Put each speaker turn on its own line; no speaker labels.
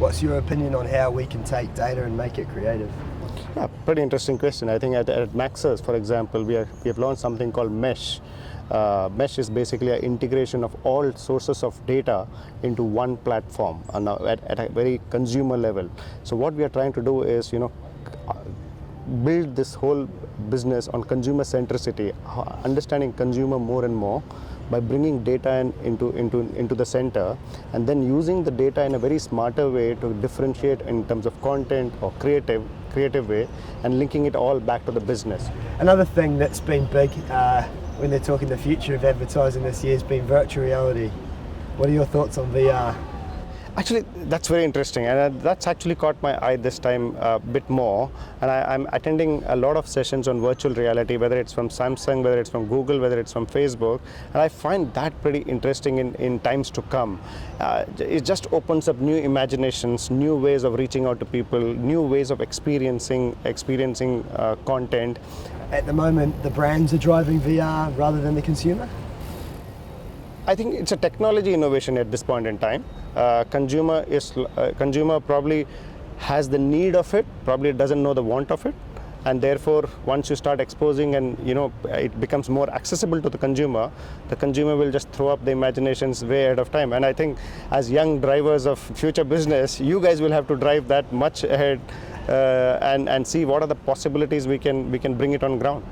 what's your opinion on how we can take data and make it creative?
Yeah, pretty interesting question. I think at Maxus, for example, we have launched something called Mesh. Mesh is basically an integration of all sources of data into one platform at a very consumer level. So what we are trying to do is, build this whole business on consumer centricity, understanding consumer more and more by bringing data into the center, and then using the data in a very smarter way to differentiate in terms of content or creative way, and linking it all back to the business.
Another thing that's been big when they're talking the future of advertising this year has been virtual reality. What are your thoughts on VR?
Actually, that's very interesting, and that's actually caught my eye this time a bit more. And I'm attending a lot of sessions on virtual reality, whether it's from Samsung, whether it's from Google, whether it's from Facebook, and I find that pretty interesting in times to come. It just opens up new imaginations, new ways of reaching out to people, new ways of experiencing content.
At the moment, the brands are driving VR rather than the consumer?
I think it's a technology innovation at this point in time. Consumer probably has the need of it, probably doesn't know the want of it, and therefore once you start exposing and it becomes more accessible to the consumer will just throw up the imaginations way ahead of time. And I think as young drivers of future business, you guys will have to drive that much ahead and see what are the possibilities we can bring it on ground.